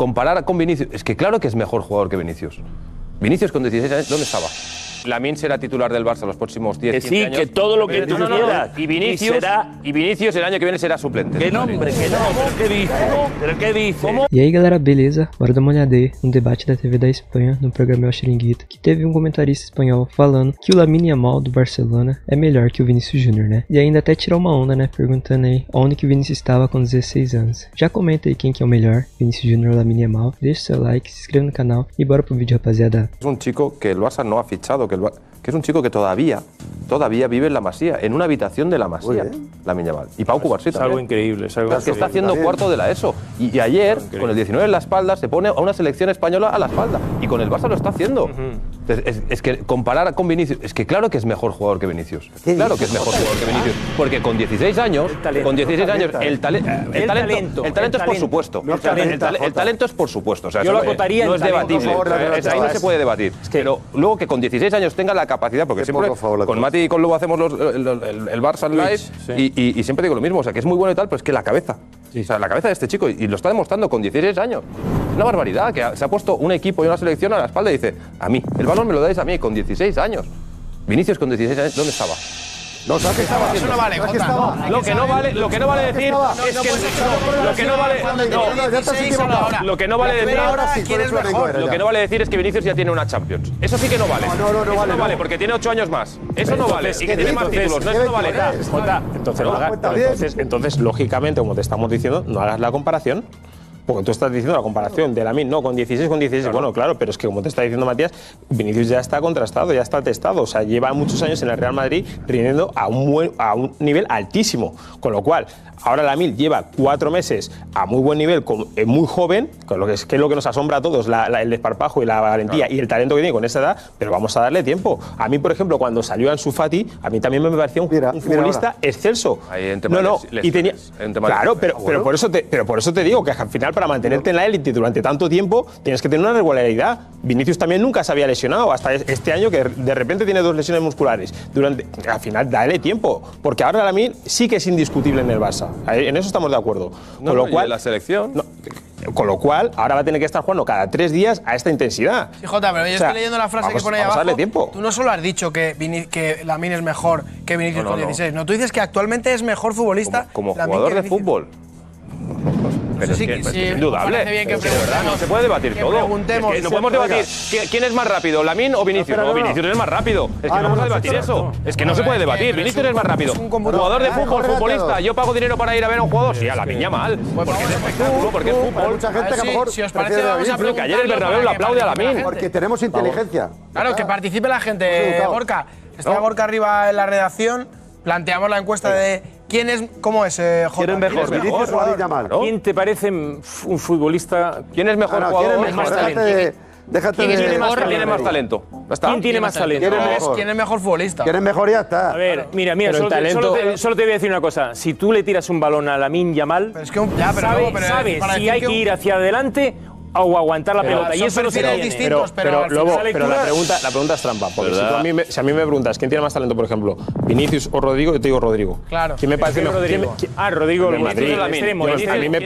comparar con Vinicius, es que claro que es mejor jugador que Vinicius. Vinicius con 16 años, ¿dónde estaba? Lamine será titular del Barça los próximos 10, 15 años. Que todo lo que tú quieras. Y Vinicius el año que viene será suplente. Que no, hombre, que no. ¿Pero qué dice? E aí galera, beleza? Bora dar uma olhada aí no debate da TV da Espanha, no programa El Chiringuito, que teve um comentarista espanhol falando que o Lamine Yamal do Barcelona é melhor que o Vinícius Júnior, né? E ainda até tirou uma onda, né? Perguntando aí onde que o Vinícius estava com 16 anos. Já comenta aí quem que é o melhor, Vinícius Júnior ou Lamine Yamal. Deixa seu like, se inscreva no canal e bora pro vídeo, rapaziada. Es un chico que el Barça no ha fichado, que es un chico que todavía vive en la Masía, en una habitación de la Masía, Lamine Yamal. Y Pau Cubarsí también. Es algo increíble. Es algo que está haciendo cuarto de la ESO. Y ayer, con el 19 en la espalda, se pone a una selección española a la espalda. Y con el Barça lo está haciendo. Entonces, es que comparar con Vinicius, es que claro que es mejor jugador que Vinicius. Claro que es mejor jugador que Vinicius. Porque con 16 años, el talento es por supuesto. El talento es por supuesto. O sea, yo lo acotaría no es debatible. Ahí no se puede debatir. Pero luego que con 16 años tenga la capacidad, porque siempre con Mati y con Lobo hacemos el Barça Live y siempre digo lo mismo, o sea, que es muy bueno y tal, pero es que la cabeza, o sea, la cabeza de este chico, y lo está demostrando con 16 años. Es una barbaridad, que se ha puesto un equipo y una selección a la espalda y dice, a mí, el balón me lo dais a mí con 16 años. Vinicius con 16 años, ¿dónde estaba? No, ¿sabes qué estaba? Eso no vale, Jota. Lo que no vale decir es que lo que no vale decir es que Vinicius ya tiene una Champions. Eso sí que no vale. No vale porque tiene 8 años más. Eso no vale. Y que tiene más títulos. Eso no vale. Jota, entonces, lógicamente, como te estamos diciendo, no hagas la comparación. Porque tú estás diciendo la comparación de Lamine, no, con 16. Claro. Bueno, claro, pero es que como te está diciendo Matías, Vinicius ya está contrastado, ya está testado. O sea, lleva muchos años en el Real Madrid rindiendo a un nivel altísimo. Con lo cual, ahora Lamine lleva 4 meses a muy buen nivel, muy joven, con lo que es lo que nos asombra a todos, el desparpajo y la valentía y el talento que tiene con esa edad, pero vamos a darle tiempo. A mí, por ejemplo, cuando salió Ansu Fati, a mí también me parecía un futbolista excelso. Claro, pero por eso te digo que al final, para mantenerte en la élite durante tanto tiempo, tienes que tener una regularidad. Vinicius también nunca se había lesionado, hasta este año que de repente tiene 2 lesiones musculares. Al final, dale tiempo, porque ahora Lamine sí que es indiscutible en el Barça. En eso estamos de acuerdo. Con lo cual, la selección. Con lo cual, ahora va a tener que estar jugando cada 3 días a esta intensidad. Sí, Jota, pero yo estoy leyendo la frase que pone ahí abajo. Darle tiempo. Tú no solo has dicho que Lamine es mejor que Vinicius con 16. No, tú dices que actualmente es mejor futbolista. Como jugador de fútbol. Pero sí, es indudable. De verdad, no se puede debatir todo. No podemos debatir quién es más rápido, Lamine o Vinicius. No, Vinicius es más rápido. Es que no vamos a debatir eso. Es que no se puede debatir. Vinicius es más rápido. Jugador de fútbol, futbolista. Yo pago dinero para ir a ver a un jugador. Sí, a Lamine Yamal. Porque es espectáculo, porque es fútbol. Mucha gente que a lo mejor. Si os parece, vamos a preguntar. Que ayer el Bernabéu le aplaude a Lamine. Porque tenemos inteligencia. Claro, que participe la gente, Gorka. Está Gorka arriba en la redacción. Planteamos la encuesta de quién es, ¿cómo es, Jota? ¿Quién es mejor? Vinicius o Lamine Yamal. ¿Quién te parece un futbolista? ¿Quién es mejor jugador? ¿Quién es más talento? Déjate ¿Quién tiene más talento? ¿Quién tiene más talento? ¿Quién es mejor futbolista? ¿Quién es mejor y ya está? A ver, mira, solo te voy a decir una cosa. Si tú le tiras un balón a Lamine Yamal, sabes si hay que ir hacia adelante o aguantar la pelota. Y eso no se tiene. Pero la pregunta es trampa. Porque si a mí me preguntas quién tiene más talento, por ejemplo, Vinicius o Rodrigo, yo te digo Rodrigo. Claro. ¿Quién me parece mejor? Rodrigo, a mí me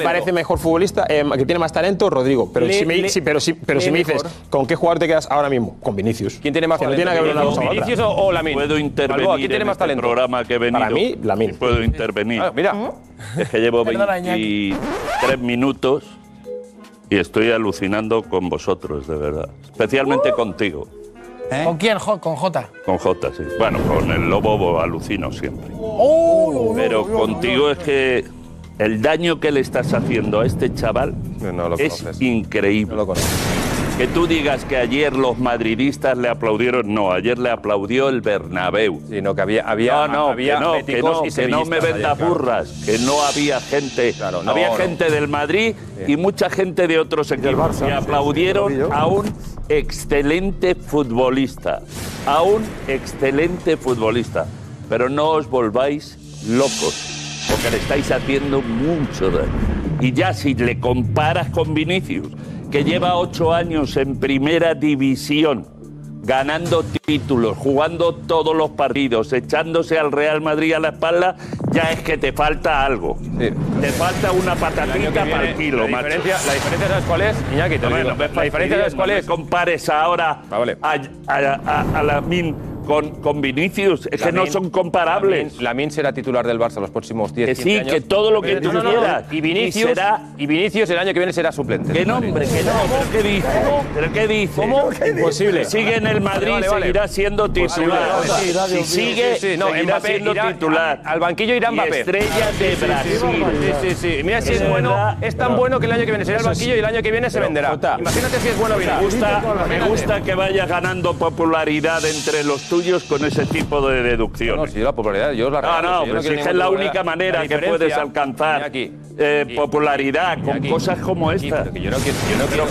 parece mejor futbolista, que tiene más talento, Rodrigo. Pero si me dices, ¿con qué jugador te quedas ahora mismo? Con Vinicius. ¿Quién tiene más talento? No tiene que ver una cosa con ¿Vinicius o Lamine? Puedo intervenir en este programa que he venido. Para mí, Lamine. Puedo intervenir. Mira. Es que llevo 23 minutos y estoy alucinando con vosotros, de verdad. Especialmente contigo. ¿Con quién? ¿Con Jota? Con Jota, sí. Bueno, con el Lobo alucino siempre. Pero contigo es que el daño que le estás haciendo a este chaval es increíble. No lo conoces. Que tú digas que ayer los madridistas le aplaudieron, no, ayer le aplaudió el Bernabéu. Sí, no, que había que no me vendas burras, que no había gente, había gente del Madrid y mucha gente de otros equipos que aplaudieron a un excelente futbolista, pero no os volváis locos, porque le estáis haciendo mucho daño. Y ya si le comparas con Vinicius, que lleva 8 años en primera división, ganando títulos, jugando todos los partidos, echándose al Real Madrid a la espalda, ya es que te falta algo. Sí. Te falta una patatita para el kilo, la diferencia, ¿sabes cuál es? Iñaki, te lo digo. La diferencia, ¿sabes cuál es? No me compares ahora a Lamine con Vinicius, es que no son comparables. Lamine será titular del Barça los próximos 10 15 años. Que todo lo que tú quieras. Y Vinicius el año que viene será suplente. ¿Qué nombre? ¿Qué nombre? ¿Qué dice? ¿Pero qué dice? ¿Cómo? Imposible. Sigue en el Madrid, seguirá siendo titular. Si sigue, seguirá siendo titular. Al banquillo irá Mbappé. Estrella de Brasil. Sí. Mira si es bueno, es tan bueno que el año que viene será el banquillo y el año que viene se venderá. Imagínate si es bueno Vinicius. Me gusta que vaya ganando popularidad entre los tuyos con ese tipo de deducción. No, si la popularidad, yo la regalo. Pero si es la única manera que puedes alcanzar popularidad con cosas como esta. Pero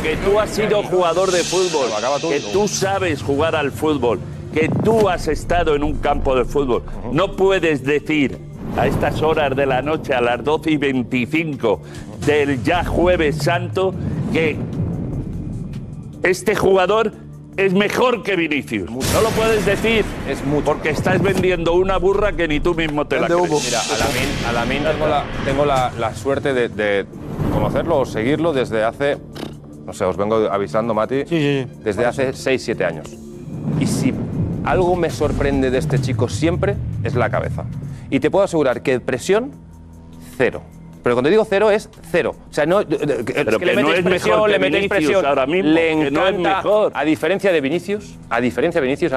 que tú has sido jugador de fútbol, que tú sabes jugar al fútbol, que tú has estado en un campo de fútbol. No puedes decir a estas horas de la noche, a las 12:25 del ya Jueves Santo, que este jugador es mejor que Vinicius. No lo puedes decir. Es mucho. Porque estás vendiendo una burra que ni tú mismo te la crees. Mira, a Lamine tengo la suerte de conocerlo o seguirlo desde hace, no sé, os vengo avisando, Mati, desde hace 6-7 años. Y si algo me sorprende de este chico siempre es la cabeza. Y te puedo asegurar que presión, cero. Pero cuando digo cero es cero. O sea, no, pero que le metéis presión, le metéis presión. Ahora mismo, le encanta, no es mejor. a diferencia de Vinicius, a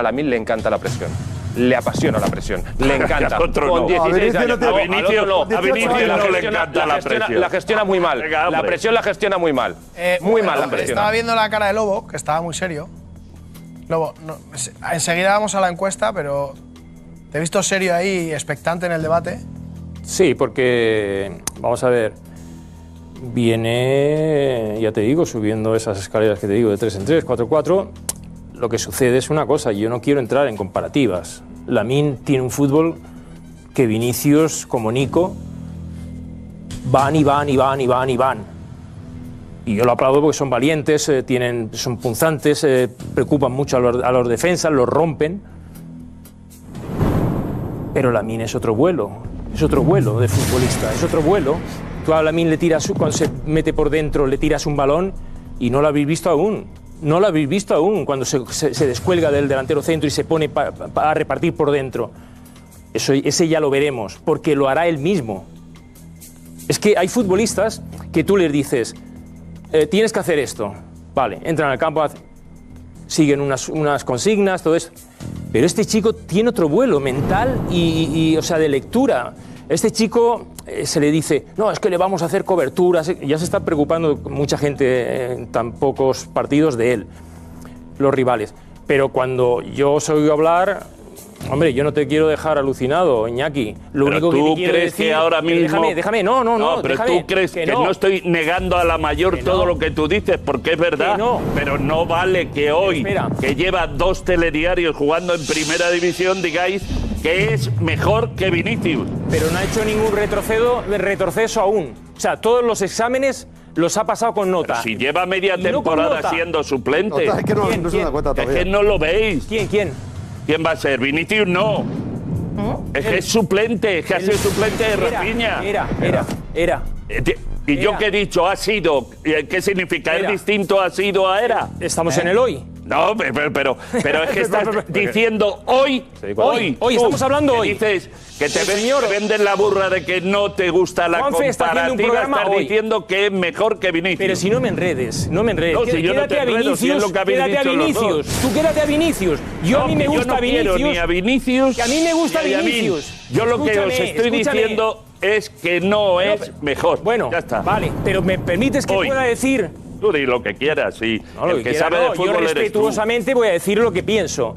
Lamine le encanta la presión. Le apasiona la presión. Le encanta. Con 16 años. A Vinicius no le encanta la presión. La gestiona muy mal. La presión la gestiona muy mal. Muy mal la presión. Estaba viendo la cara de Lobo, que estaba muy serio. Lobo, enseguida vamos a la encuesta, pero te he visto serio ahí, expectante en el debate. Sí, porque, vamos a ver, viene, ya te digo, subiendo esas escaleras que te digo de 3 en 3, 4-4. Lo que sucede es una cosa, yo no quiero entrar en comparativas. Lamine tiene un fútbol que Vinicius, como Nico, van. Y yo lo aplaudo porque son valientes, son punzantes, preocupan mucho a los defensas, los rompen. Pero Lamine es otro vuelo. Es otro vuelo de futbolista, es otro vuelo. Tú a Lamine le tiras, cuando se mete por dentro, le tiras un balón y no lo habéis visto aún. No lo habéis visto aún cuando se descuelga del delantero centro y se pone a repartir por dentro. Ese ya lo veremos, porque lo hará él mismo. Es que hay futbolistas que tú les dices, tienes que hacer esto. Vale, entran al campo, siguen unas consignas, todo eso. Pero este chico tiene otro vuelo mental o sea, de lectura. Este chico se le dice, no, es que le vamos a hacer coberturas. Ya se está preocupando mucha gente en tan pocos partidos de él, los rivales. Pero cuando yo os oigo hablar, hombre, yo no te quiero dejar alucinado, Iñaki. Lo único que te quiero decir, que ahora mismo... Déjame, no, pero déjame, tú crees que no estoy negando a la mayor todo lo que tú dices, porque es verdad. Pero no vale que hoy, que lleva 2 telediarios jugando en primera división, digáis que es mejor que Vinicius. Pero no ha hecho ningún retroceso aún. O sea, todos los exámenes los ha pasado con nota. Pero si lleva media temporada siendo suplente. Es que no se da cuenta todavía. Es que no lo veis. ¿Quién? ¿Quién va a ser? Vinicius no. Es que es suplente, es que ha sido suplente de Rafinha. Era. ¿Y yo qué he dicho? ¿Ha sido? ¿Qué significa? ¿Es distinto ha sido a era? Estamos en el hoy. No, pero es que estás diciendo hoy estamos hablando hoy. Dices que te venden la burra de que no te gusta la Juanfe comparativa, estás diciendo que es mejor que Vinicius. Pero si no me enredes. No, si yo no te enredo, si es lo que habéis dicho los dos. Tú quédate a Vinicius. A mí me gusta Vinicius. Yo no quiero ni a Vinicius. Que a mí me gusta Vinicius. Yo lo que os estoy diciendo es que no es mejor. Bueno, ya está. Vale, pero ¿me permites que pueda decir? Tú di lo que quieras, sí. El que sabe de fútbol yo respetuosamente voy a decir lo que pienso.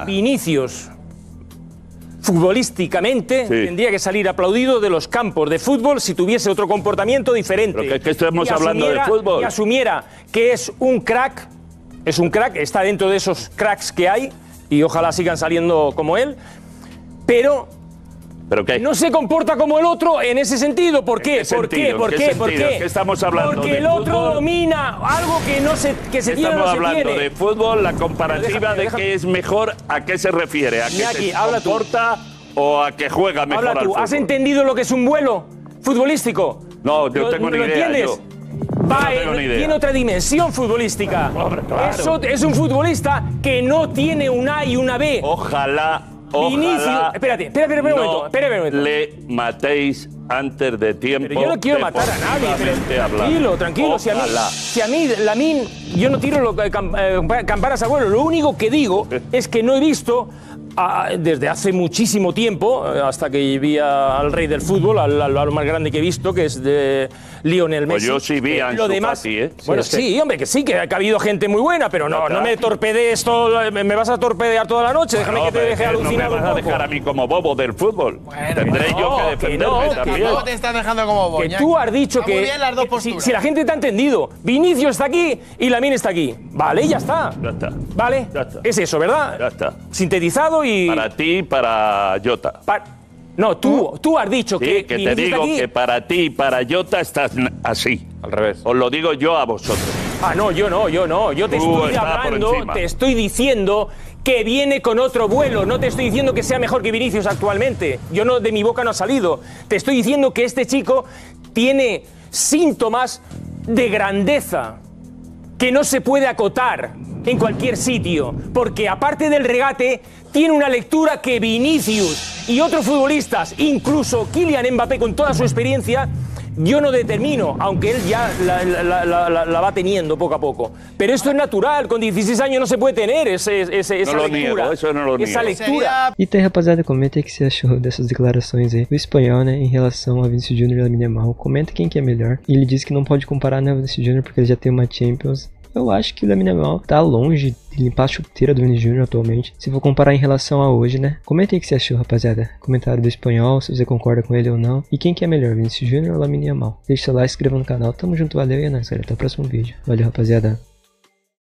Vinicius, futbolísticamente, tendría que salir aplaudido de los campos de fútbol si tuviese otro comportamiento diferente. Pero que es que estamos hablando de fútbol. Y asumiera que es un crack, está dentro de esos cracks que hay, y ojalá sigan saliendo como él, pero ¿Pero qué? No se comporta como el otro en ese sentido. ¿Por qué? ¿Por qué? ¿Por qué? ¿Por qué? ¿Qué estamos hablando? Porque el otro domina algo que no se tiene. Estamos hablando tiene. de fútbol, la comparativa de qué es mejor, ¿a qué se refiere? ¿A qué se comporta o a que juega mejor al fútbol? ¿Has entendido lo que es un vuelo futbolístico? No, yo tengo ni idea. ¿Lo entiendes? Tiene otra dimensión futbolística. Claro. Eso es un futbolista que no tiene una A y una B. Ojalá Espérate un momento. Le matéis antes de tiempo. Pero yo no quiero matar a nadie. Tranquilo. Si a mí, Lamine, yo no tiro campanas al vuelo. Lo único que digo es que no he visto desde hace muchísimo tiempo, hasta que vi al rey del fútbol, al más grande que he visto, que es de Lionel Messi. Pues yo sí vi a Ansu Fati, ¿eh? Bueno, sí, hombre, que ha habido gente muy buena, pero no me torpedees todo, me vas a torpedear toda la noche. Déjame que te deje alucinado. No me vas a dejar a mí como bobo del fútbol. Tendré yo que defenderme también. No te estás dejando como bobo. Que tú has dicho que las dos posturas. Si la gente te ha entendido, Vinicius está aquí y Lamine está aquí. Vale, ya está. Ya está. Vale, ya está. Es eso, ¿verdad? Ya está. Sintetizado y... Para ti, para Jota. No, tú has dicho que te digo que para ti y para Jota estás así. Al revés. Os lo digo yo a vosotros. No, yo no. Yo te estoy hablando, te estoy diciendo que viene con otro vuelo. No te estoy diciendo que sea mejor que Vinicius actualmente. De mi boca no ha salido. Te estoy diciendo que este chico tiene síntomas de grandeza que no se puede acotar en cualquier sitio, porque aparte del regate tiene una lectura que Vinicius y otros futbolistas, incluso Kylian Mbappé con toda su experiencia, yo no determino, aunque él ya la va teniendo poco a poco. Pero esto es natural, con 16 años no se puede tener esa lectura. Niego, eso no lo niego. Esa lectura. E aí, rapaziada, comenta aí o que você achou dessas declarações aí do espanhol, né, em relação a Vinícius Júnior e Lamine Yamal. Comenta quem que é melhor. E ele disse que não pode comparar, né, o Vinícius Júnior porque ele já tem uma Champions. Eu acho que o Lamine Yamal tá longe de limpar a chuteira do Vinícius Júnior atualmente, se for comparar em relação a hoje, né? Comenta aí o que você achou, rapaziada. Comentário do espanhol, se você concorda com ele ou não. E quem que é melhor, Vinícius Júnior ou Lamine Yamal? Deixa seu like, se inscreva no canal. Tamo junto, valeu e é nóis, galera. Até o próximo vídeo. Valeu, rapaziada.